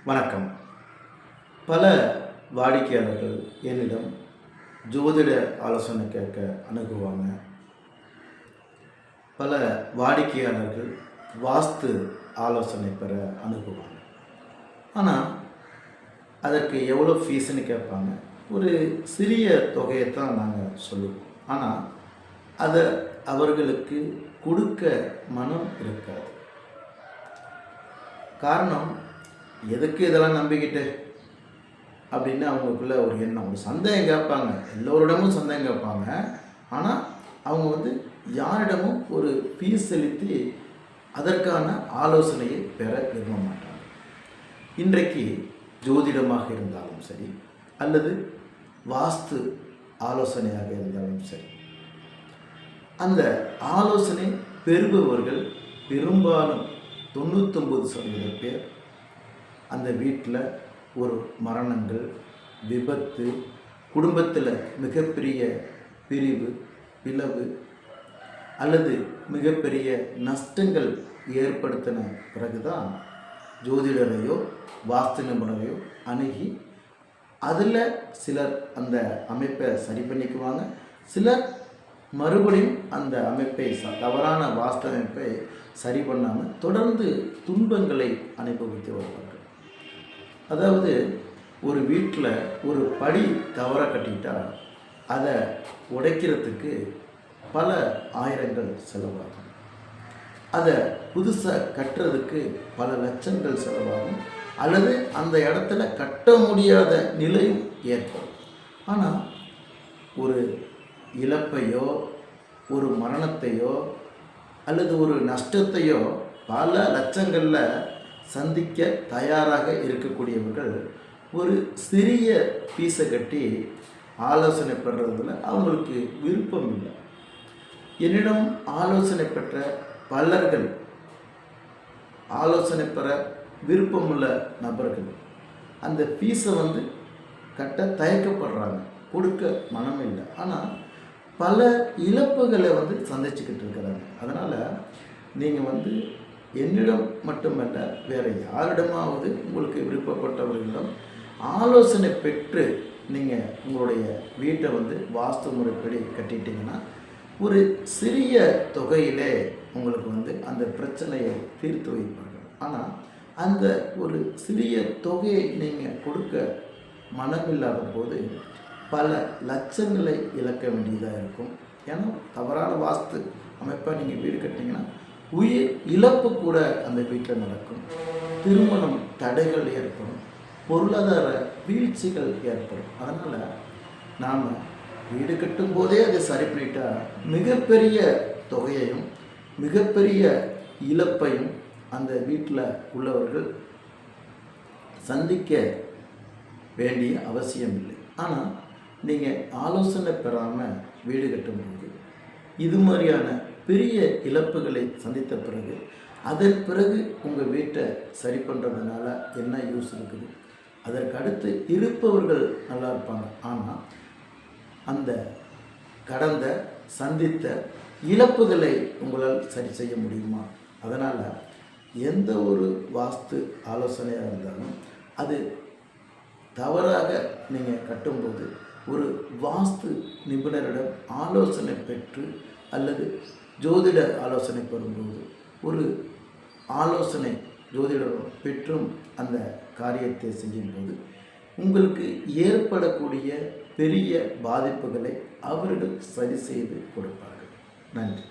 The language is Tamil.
வணக்கம். பல வாடிக்கையாளர்கள் என்னிடம் ஜோதிட ஆலோசனை கேட்க அணுகுவாங்க. பல வாடிக்கையாளர்கள் வாஸ்து ஆலோசனை பெற அணுகுவாங்க. ஆனால் அதற்கு எவ்வளோ ஃபீஸுன்னு கேட்பாங்க. ஒரு சிறிய தொகையை தான் நாங்கள் சொல்லுவோம். ஆனால் அதை அவர்களுக்கு கொடுக்க மனம் இருக்காது. காரணம், எதுக்கு இதெல்லாம் நம்பிக்கிட்டு அப்படின்னு அவங்களுக்குள்ள ஒரு எண்ணம், ஒரு சந்தேகம் கேட்பாங்க. எல்லோரிடமும் சந்தேகம் கேட்பாங்க. ஆனால் அவங்க யாரிடமும் ஒரு ஃபீஸ் செலுத்தி அதற்கான ஆலோசனையை பெற விரும்ப மாட்டாங்க. இன்றைக்கு ஜோதிடமாக இருந்தாலும் சரி, அல்லது வாஸ்து ஆலோசனையாக இருந்தாலும் சரி, அந்த ஆலோசனை பெறுபவர்கள் பெரும்பாலும் 99% பேர் அந்த வீட்டில் ஒரு மரணங்கள், விபத்து, குடும்பத்தில் மிகப்பெரிய பிரிவு, பிளவு அல்லது மிகப்பெரிய நஷ்டங்கள் ஏற்படுத்தின பிறகுதான் ஜோதிடரையோ வாஸ்து நிபுணரையோ அணுகி அதில் சிலர் அந்த அமைப்பை சரி பண்ணிக்குவாங்க. சிலர் மறுபடியும் அந்த அமைப்பை தவறான வாஸ்து அமைப்பை சரி பண்ணாமல் தொடர்ந்து துன்பங்களை அனுபவித்து வருவார்கள். அதாவது, ஒரு வீட்டில் ஒரு படி தவறாக கட்டிட்டால் அதை உடைக்கிறதுக்கு பல ஆயிரங்கள் செலவாகும். அதை புதுசாக கட்டுறதுக்கு பல லட்சங்கள் செலவாகும். அல்லது அந்த இடத்துல கட்ட முடியாத நிலையும் ஏற்படும். ஆனால் ஒரு இழப்பையோ, ஒரு மரணத்தையோ அல்லது ஒரு நஷ்டத்தையோ பல லட்சங்களில் சந்திக்க தயாராக இருக்கக்கூடியவர்கள் ஒரு சிறிய பீஸை கட்டி ஆலோசனை பெறுறதுல அவங்களுக்கு விருப்பம் இல்லை. என்னிடம் ஆலோசனை பெற்ற பலர்கள், ஆலோசனை பெற விருப்பமுள்ள நபர்கள் அந்த ஃபீஸை கட்ட தயக்கப்படுறாங்க, கொடுக்க மனம் இல்லை. ஆனால் பல இழப்புகளை சந்திச்சுக்கிட்டு இருக்கிறாங்க. அதனால் நீங்கள் என்னிடம் மட்டுமல்ல, வேறு யாரிடமாவது உங்களுக்கு விருப்பப்பட்டவர்களிடம் ஆலோசனை பெற்று நீங்கள் உங்களுடைய வீட்டை வாஸ்து முறைப்படி கட்டிட்டிங்கன்னா ஒரு சிறிய தொகையிலே உங்களுக்கு அந்த பிரச்சனையை தீர்த்து வைப்பார்கள். ஆனால் அந்த ஒரு சிறிய தொகையை நீங்கள் கொடுக்க மனமில்லாத போது பல லட்சங்களை இழக்க வேண்டியதாக இருக்கும். ஏன்னா தவறான வாஸ்து அமைப்பாக நீங்கள் வீடு கட்டிங்கன்னா உயிர் இழப்பு கூட அந்த வீட்டில் நடக்கும். திருமணம் தடைகள் ஏற்படும், பொருளாதார வீழ்ச்சிகள் ஏற்படும். அதனால் நாம் வீடு கட்டும் போதே அதை சரி பண்ணிட்டா மிகப்பெரிய தொகையையும் மிகப்பெரிய இழப்பையும் அந்த வீட்டில் உள்ளவர்கள் சந்திக்க வேண்டிய அவசியம் இல்லை. ஆனால் நீங்கள் ஆலோசனை பெறாமல் வீடு கட்டும்போது இது மாதிரியான பெரிய இழப்புகளை சந்தித்த பிறகு அதன் பிறகு உங்கள் வீட்டை சரி பண்ணுறதுனால என்ன யூஸ் இருக்குது? அதற்கு அடுத்து இருப்பவர்கள் நல்லா இருப்பாங்க. ஆனால் அந்த கடந்த சந்தித்த இழப்புகளை உங்களால் சரி செய்ய முடியுமா? அதனால் எந்த ஒரு வாஸ்து ஆலோசனையாக இருந்தாலும் அது தவறாக நீங்கள் கட்டும்போது ஒரு வாஸ்து நிபுணரிடம் ஆலோசனை பெற்று அல்லது ஜோதிட ஆலோசனை பெறும்போது ஒரு ஆலோசனை ஜோதிடரும் பெற்றும் அந்த காரியத்தை செய்யும்போது உங்களுக்கு ஏற்படக்கூடிய பெரிய பாதிப்புகளை அவர்கள் சரி செய்து கொடுப்பார்கள். நன்றி.